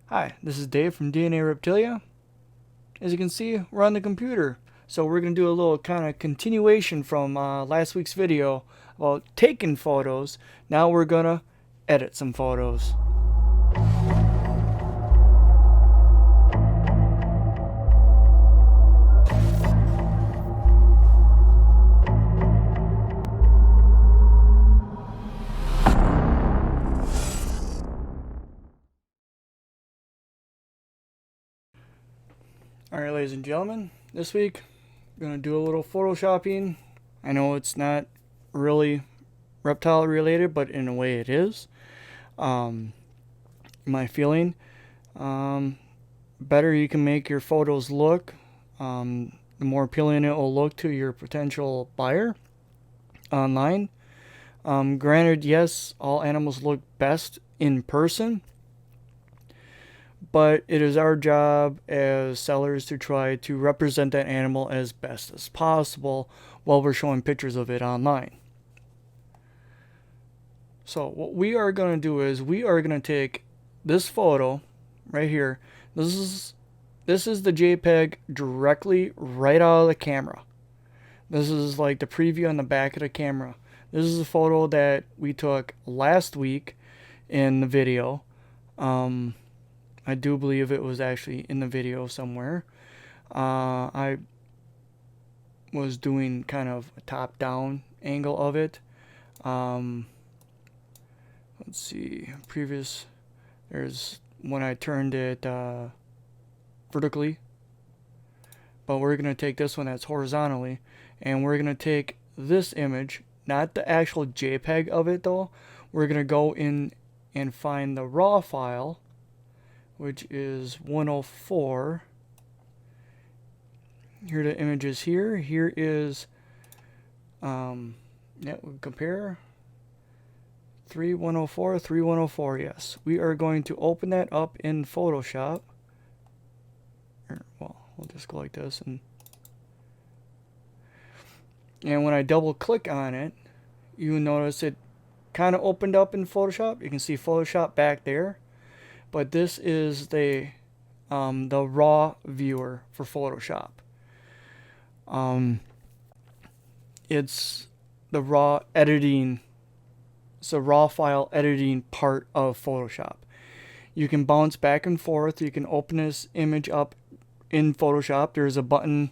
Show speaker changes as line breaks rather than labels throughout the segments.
Hi, this is Dave from DNA Reptilia. As you can see, we're on the computer. So we're going to do a little kind of continuation from last week's video about taking photos. Now we're going to edit some photos. Alright, ladies and gentlemen, this week I'm going to do a little photoshopping. I know it's not really reptile related, but in a way it is. My feeling, better you can make your photos look, the more appealing it will look to your potential buyer online. Granted, yes, all animals look best in person, but it is our job as sellers to try to represent that animal as best as possible while we're showing pictures of it online. So what we are going to do is we are going to take this photo right here. This is the JPEG directly right out of the camera. This is like the preview on the back of the camera. This is a photo that we took last week in the video. I do believe it was actually in the video somewhere. I was doing kind of a top-down angle of it. Let's see, there's when I turned it vertically. But we're going to take this one that's horizontally, and we're going to take this image, not the actual JPEG of it though. We're going to go in and find the raw file, which is 104. Here are the images here. Here is, yeah, we'll compare 3104, 3104, yes. We are going to open that up in Photoshop. Well, we'll just go like this, and when I double click on it, you notice it kind of opened up in Photoshop. You can see Photoshop back there. But this is the raw viewer for Photoshop. It's the raw editing. It's a raw file editing part of Photoshop. You can bounce back and forth. You can open this image up in Photoshop. There's a button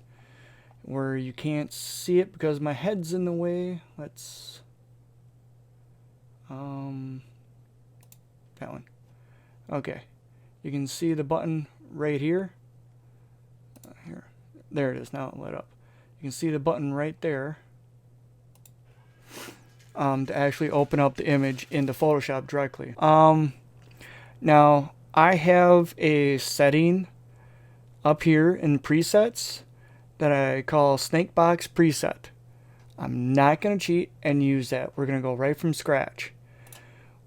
where you can't see it because my head's in the way. Let's that one. Okay, you can see the button right here. Here, there it is. Now it lit up. You can see the button right there to actually open up the image into Photoshop directly. Now I have a setting up here in presets that I call Snakebox Preset. I'm not going to cheat and use that. We're going to go right from scratch.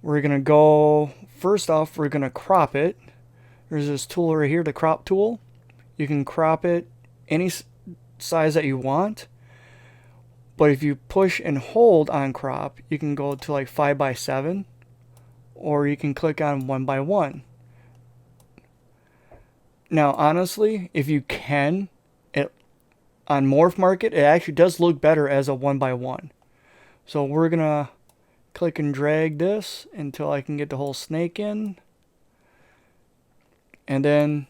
We're going to go, first off, we're going to crop it. There's this tool right here, the crop tool. You can crop it any size that you want. But if you push and hold on crop, you can go to like 5:7, or you can click on 1:1. Now, honestly, if you can, on Morph Market, it actually does look better as a 1:1. So we're going to click and drag this until I can get the whole snake in, and then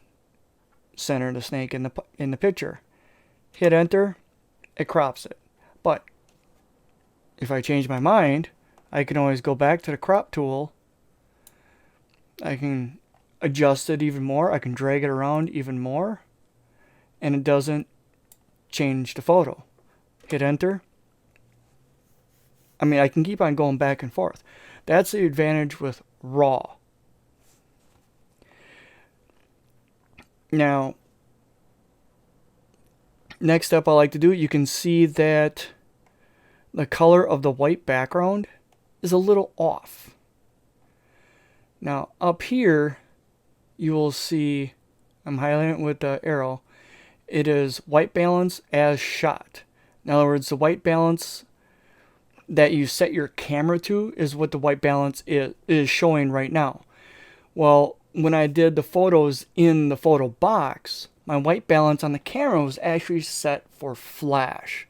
center the snake in the picture. Hit enter, it crops it. But if I change my mind, I can always go back to the crop tool. I can adjust it even more. I can drag it around even more, and it doesn't change the photo. Hit enter. I mean, I can keep on going back and forth. That's the advantage with RAW. Now, next step I like to do, you can see that the color of the white background is a little off. Now, up here, you will see, I'm highlighting it with the arrow, it is white balance as shot. In other words, the white balance that you set your camera to is what the white balance is showing right now. Well, when I did the photos in the photo box, my white balance on the camera was actually set for flash.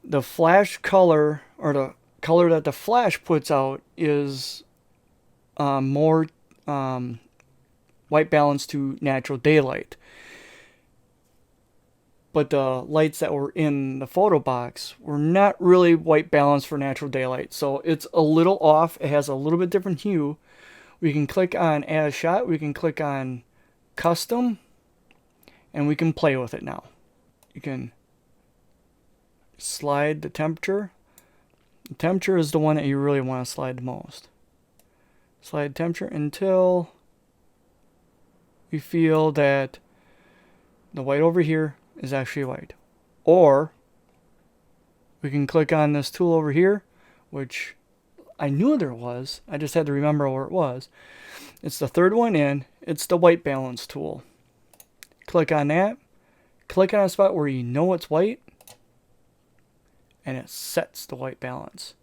The flash color, or the color that the flash puts out, is more white balance to natural daylight. But the lights that were in the photo box were not really white balance for natural daylight. So it's a little off. It has a little bit different hue. We can click on Add a Shot. We can click on Custom. And we can play with it now. You can slide the temperature. The temperature is the one that you really want to slide the most. Slide temperature until you feel that the white over here is actually white. Or we can click on this tool over here, which I knew there was. I just had to remember where it was. It's the third one in. It's the white balance tool. Click on that. Click on a spot where you know it's white, and it sets the white balance.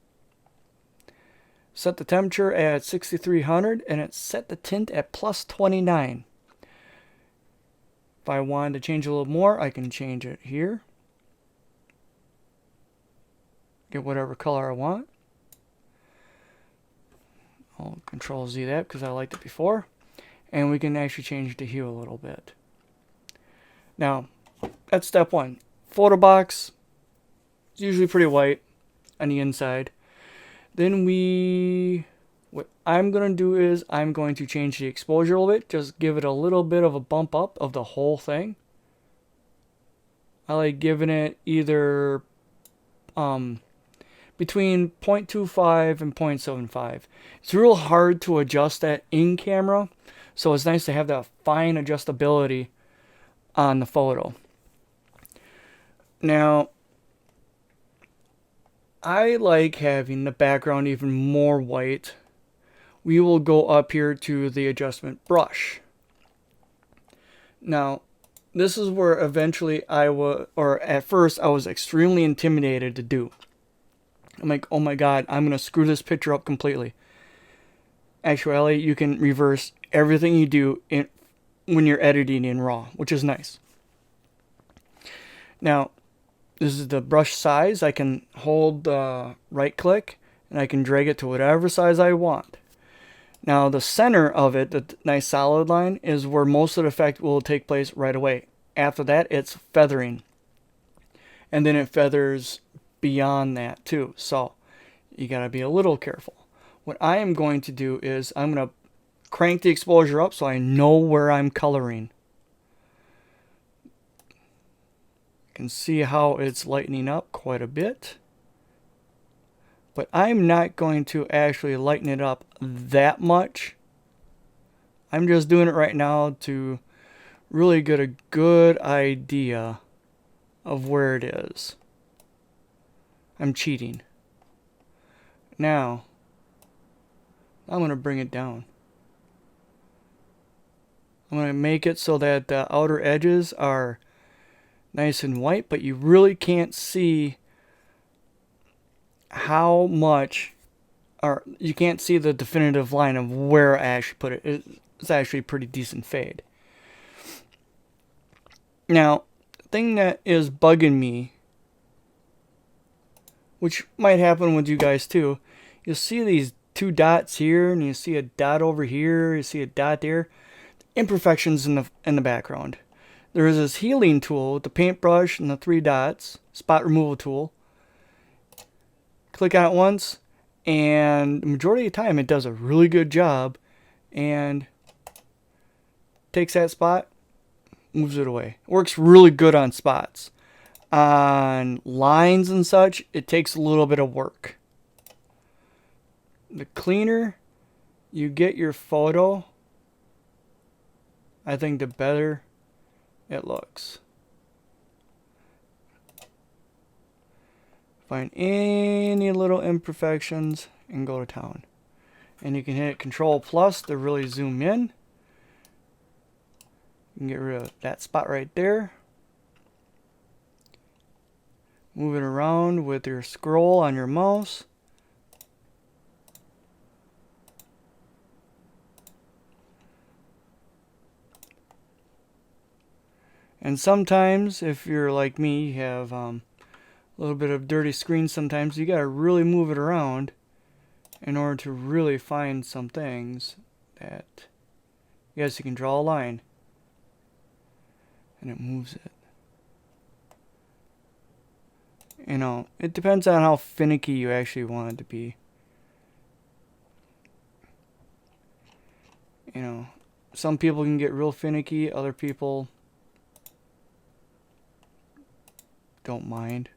Set the temperature at 6300, and it set the tint at plus 29. If I wanted to change a little more, I can change it here. Get whatever color I want. I'll Control Z that because I liked it before. And we can actually change the hue a little bit. Now, that's step one. Photo box is usually pretty white on the inside. Then what I'm going to do is I'm going to change the exposure a little bit. Just give it a little bit of a bump up of the whole thing. I like giving it either between 0.25 and 0.75. It's real hard to adjust that in camera. So it's nice to have that fine adjustability on the photo. Now, I like having the background even more white. We will go up here to the adjustment brush. Now, this is where eventually at first I was extremely intimidated to do. I'm like, oh my god, I'm going to screw this picture up completely. Actually, you can reverse everything you do when you're editing in RAW, which is nice. Now, this is the brush size. I can hold right click and I can drag it to whatever size I want. Now, the center of it, the nice solid line, is where most of the effect will take place right away. After that, it's feathering. And then it feathers beyond that too. So you got to be a little careful. What I am going to do is I'm going to crank the exposure up so I know where I'm coloring. You can see how it's lightening up quite a bit. But I'm not going to actually lighten it up that much. I'm just doing it right now to really get a good idea of where it is. I'm cheating. Now, I'm going to bring it down. I'm going to make it so that the outer edges are nice and white, but you really can't see how much, or you can't see the definitive line of where I actually put it. It's actually a pretty decent fade. Now, the thing that is bugging me, which might happen with you guys too, you'll see these two dots here, and you see a dot over here, you see a dot there. Imperfections in the background. There is this healing tool with the paintbrush and the three dots, spot removal tool. Click on it once, and the majority of the time it does a really good job and takes that spot, moves it away. It works really good on spots. On lines and such, it takes a little bit of work. The cleaner you get your photo, I think the better it looks. Find any little imperfections and go to town. And you can hit Control Plus to really zoom in. You can get rid of that spot right there. Move it around with your scroll on your mouse. And sometimes, if you're like me, you have a little bit of dirty screen sometimes. You gotta really move it around in order to really find some things that, yes, you can draw a line and it moves it. You know, it depends on how finicky you actually want it to be. You know, some people can get real finicky, other people don't mind.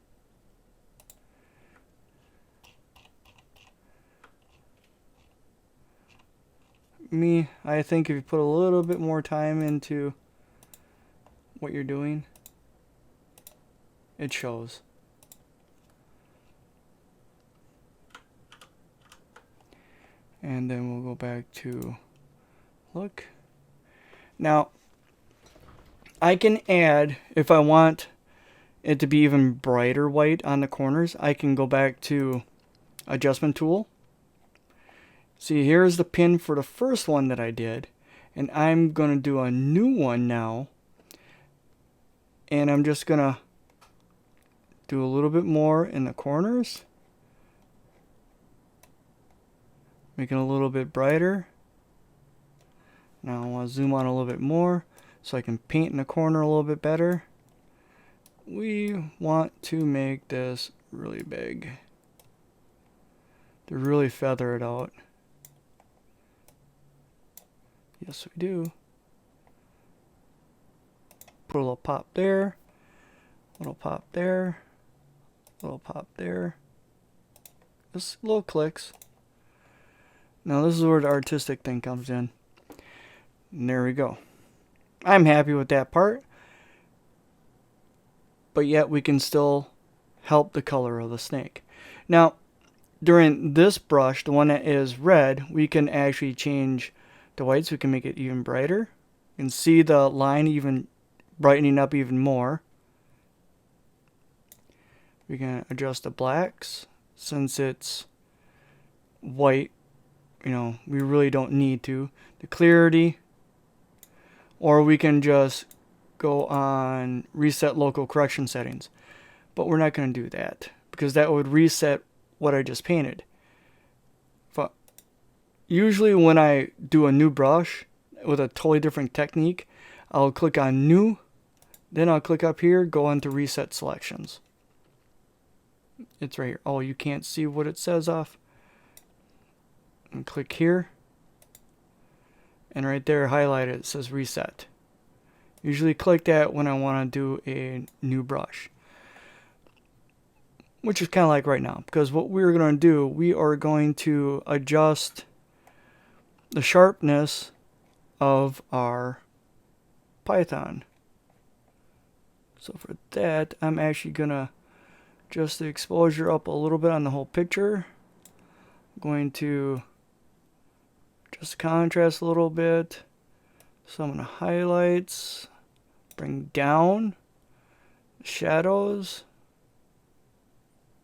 Me, I think if you put a little bit more time into what you're doing, it shows. And then we'll go back to look. Now, I can add, if I want it to be even brighter white on the corners, I can go back to adjustment tool. See, here's the pin for the first one that I did, and I'm going to do a new one now, and I'm just going to do a little bit more in the corners, make it a little bit brighter. Now I want to zoom on a little bit more so I can paint in the corner a little bit better. We want to make this really big to really feather it out. Yes, we do. Put a little pop there, little pop there, little pop there. Just little clicks. Now this is where the artistic thing comes in. And there we go. I'm happy with that part. But yet we can still help the color of the snake. Now, during this brush, the one that is red, we can actually change the white so we can make it even brighter. You can see the line even brightening up even more. We can adjust the blacks. Since it's white, you know, we really don't need to. The clarity, or we can just go on reset local correction settings. But we're not going to do that because that would reset what I just painted. But usually when I do a new brush with a totally different technique, I'll click on new, then I'll click up here, go on to reset selections. It's right here. Oh, you can't see what it says off. And click here. And right there, highlight it, it says reset. Usually click that when I want to do a new brush. Which is kind of like right now. Because what we're going to do, we are going to adjust the sharpness of our Python. So for that, I'm actually going to adjust the exposure up a little bit on the whole picture. I'm going to adjust the contrast a little bit. Some of the highlights. Bring down the shadows.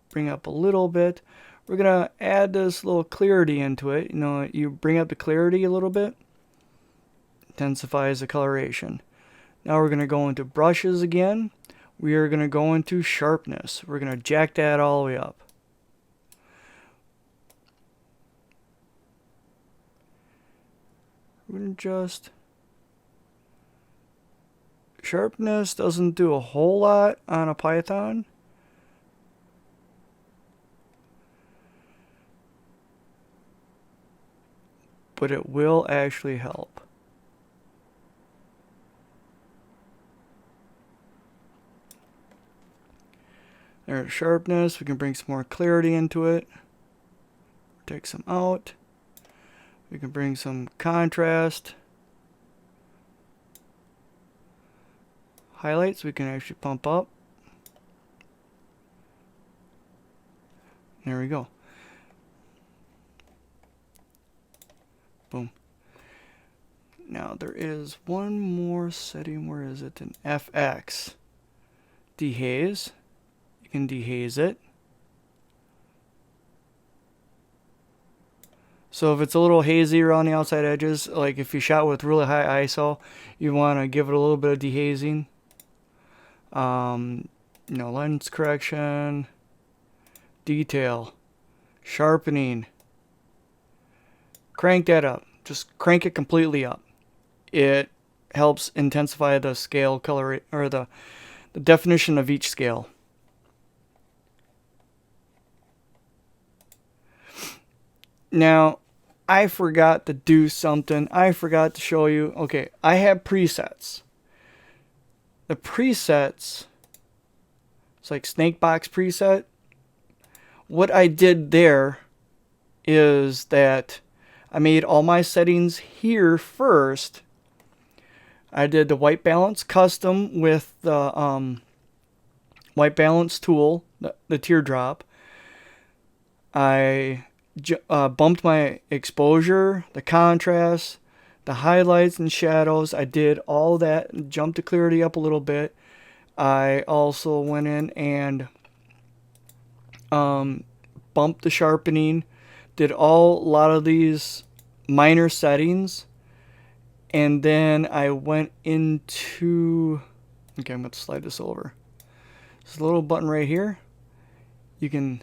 Bring up a little bit. We're going to add this little clarity into it. You know, you bring up the clarity a little bit. Intensifies the coloration. Now we're going to go into brushes again. We are going to go into sharpness. We're going to jack that all the way up. We're going to just... Sharpness doesn't do a whole lot on a Python. But it will actually help. There's sharpness. We can bring some more clarity into it. Take some out. We can bring some contrast. Highlights we can actually pump up. There we go. Boom. Now there is one more setting. Where is it? In FX. Dehaze. You can dehaze it. So if it's a little hazy around the outside edges, like if you shot with really high ISO, you want to give it a little bit of dehazing. Lens correction, detail, sharpening. Crank that up. Just crank it completely up. It helps intensify the scale color, or the definition of each scale. Now, I forgot to do something. I forgot to show you. Okay, I have presets. The presets, it's like snake box preset. What I did there is that I made all my settings here first. I did the white balance custom with the white balance tool, the teardrop. I bumped my exposure, the contrast, the highlights and shadows. I did all that, jumped the clarity up a little bit. I also went in and bumped the sharpening, did a lot of these minor settings, and then I went into, okay, I'm going to slide this over. There's a little button right here. You can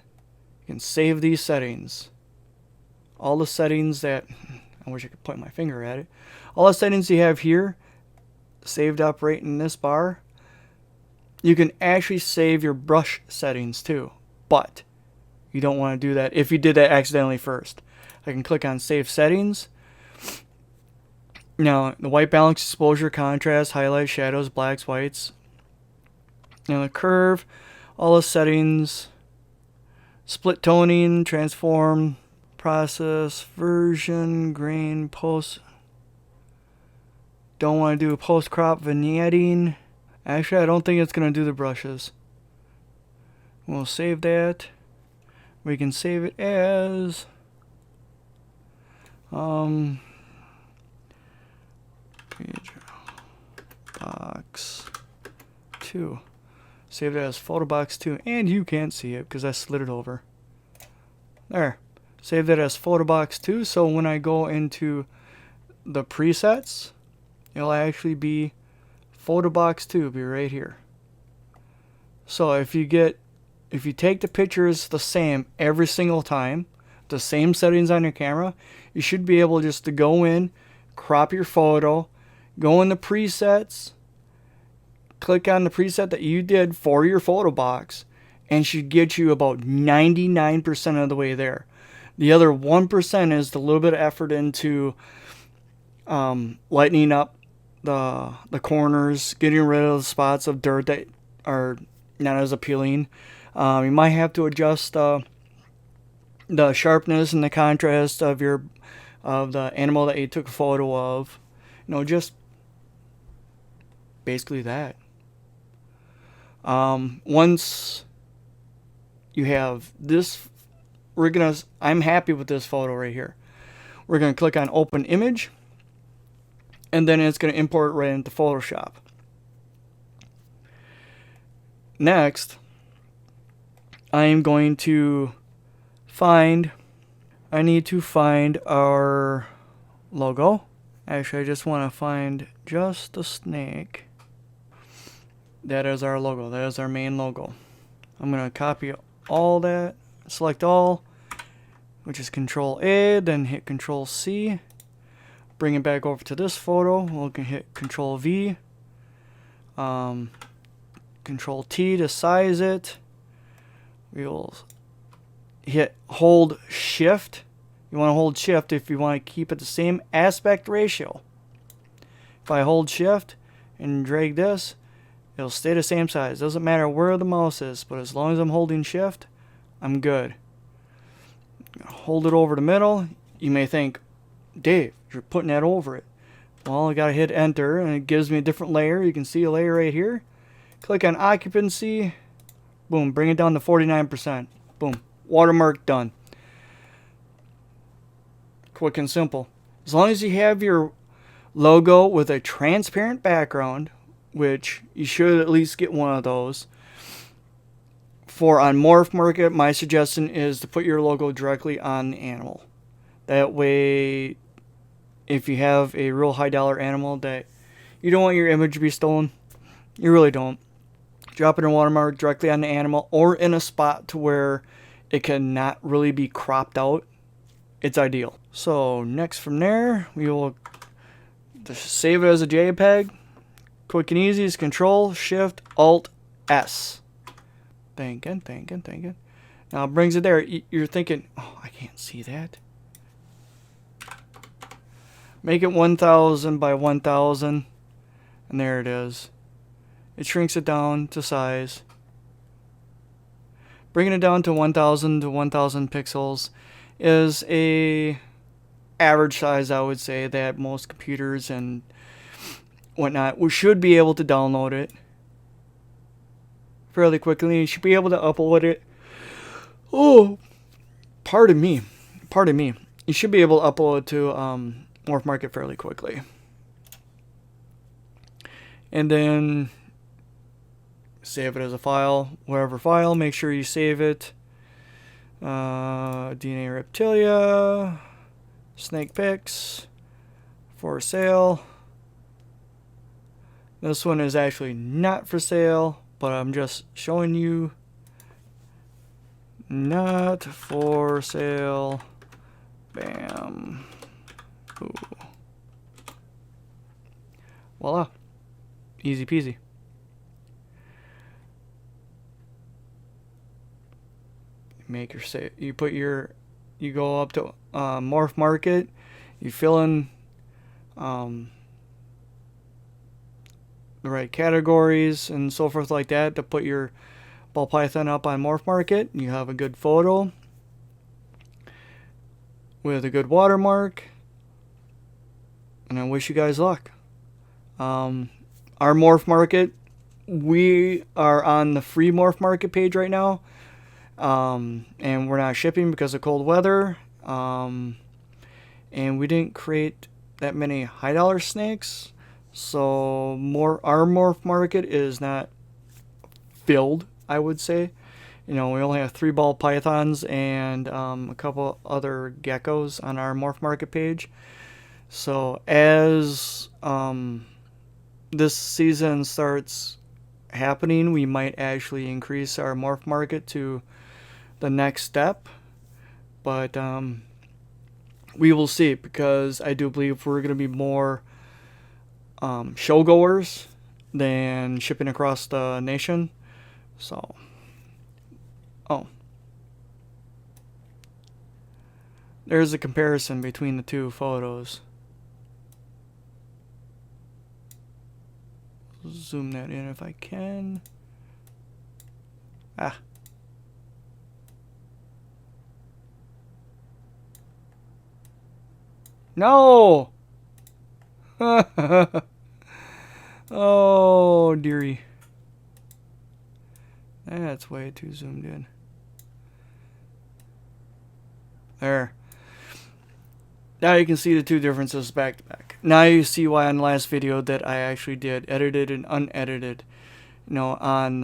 save these settings. All the settings that, I wish I could point my finger at it. All the settings you have here, saved up right in this bar. You can actually save your brush settings too, but you don't want to do that if you did that accidentally first. I can click on Save Settings. Now, the white balance, exposure, contrast, highlights, shadows, blacks, whites. Now the curve, all the settings, split toning, transform, process, version, grain, post. Don't want to do post crop vignetting. Actually, I don't think it's going to do the brushes. We'll save that. We can save it as page box 2. Save it as photo box 2, and you can't see it because I slid it over. There. Save that as photo box 2, so when I go into the presets, it'll actually be photo box 2, be right here. So if you take the pictures the same every single time, the same settings on your camera, you should be able just to go in, crop your photo, go in the presets, click on the preset that you did for your photo box, and should get you about 99% of the way there. The other 1% is the little bit of effort into lightening up the corners, getting rid of the spots of dirt that are not as appealing. You might have to adjust the sharpness and the contrast of the animal that you took a photo of. Just basically that. Once you have this, I'm happy with this photo right here. We're gonna click on Open Image, and then it's gonna import right into Photoshop. Next, I am going to I need to find our logo. Actually, I just want to find just the snake. That is our logo. That is our main logo. I'm going to copy all that, select all, which is Control A, then hit Control C. Bring it back over to this photo. We can hit Control V. Control T to size it. We will hold Shift. You want to hold Shift if you want to keep it the same aspect ratio. If I hold Shift and drag this, it'll stay the same size. Doesn't matter where the mouse is, but as long as I'm holding Shift, I'm good. Hold it over the middle. You may think, Dave, you're putting that over it. Well, I gotta hit Enter, and it gives me a different layer. You can see a layer right here. Click on Occupancy. Boom, bring it down to 49%. Boom, watermark done. Quick and simple. As long as you have your logo with a transparent background, which you should at least get one of those. On Morph Market, my suggestion is to put your logo directly on the animal. That way, if you have a real high dollar animal that you don't want your image to be stolen, you really don't. Drop in a watermark directly on the animal or in a spot to where it cannot really be cropped out. It's ideal. So next from there, we will just save it as a JPEG. Quick and easy is Control Shift Alt S. Thinking. Now it brings it there. You're thinking, oh, I can't see that. Make it 1000 by 1000, and there it is. It shrinks it down to size. Bringing it down to 1000 to 1000 pixels is a average size, I would say, that most computers and whatnot, we should be able to download it fairly quickly. You should be able to upload it. Oh, pardon me. You should be able to upload it to Morph Market fairly quickly. And then save it as a file, whatever file. Make sure you save it. DNA reptilia, snake pics, for sale. This one is actually not for sale, but I'm just showing you. Not for sale. Bam. Ooh. Voila. Easy peasy. Make your say. You put your. You go up to Morph Market. You fill in the right categories and so forth like that to put your ball python up on Morph Market. You have a good photo with a good watermark, and I wish you guys luck. Our Morph Market, we are on the free Morph Market page right now, and we're not shipping because of cold weather, and we didn't create that many high dollar snakes, so our Morph Market is not filled, I would say. You know, we only have 3 ball pythons and a couple other geckos on our Morph Market page. So as this season starts happening, we might actually increase our Morph Market to the next step. But we will see, because I do believe we're going to be more showgoers than shipping across the nation. So, there's a comparison between the two photos. Zoom that in if I can. No! Oh, dearie. That's way too zoomed in. There. Now you can see the two differences back to back. Now you see why on the last video that I actually did edited and unedited, you know, on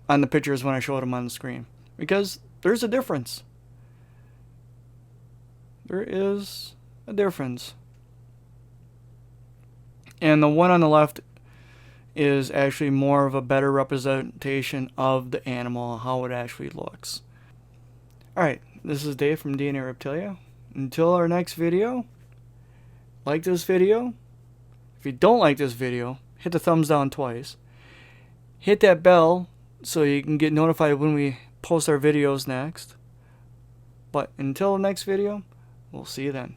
the pictures when I showed them on the screen, because there's a difference. There is a difference. And the one on the left is actually more of a better representation of the animal, how it actually looks. Alright, this is Dave from DNA Reptilia. Until our next video, like this video. If you don't like this video, hit the thumbs down twice. Hit that bell so you can get notified when we post our videos next. But until the next video, we'll see you then.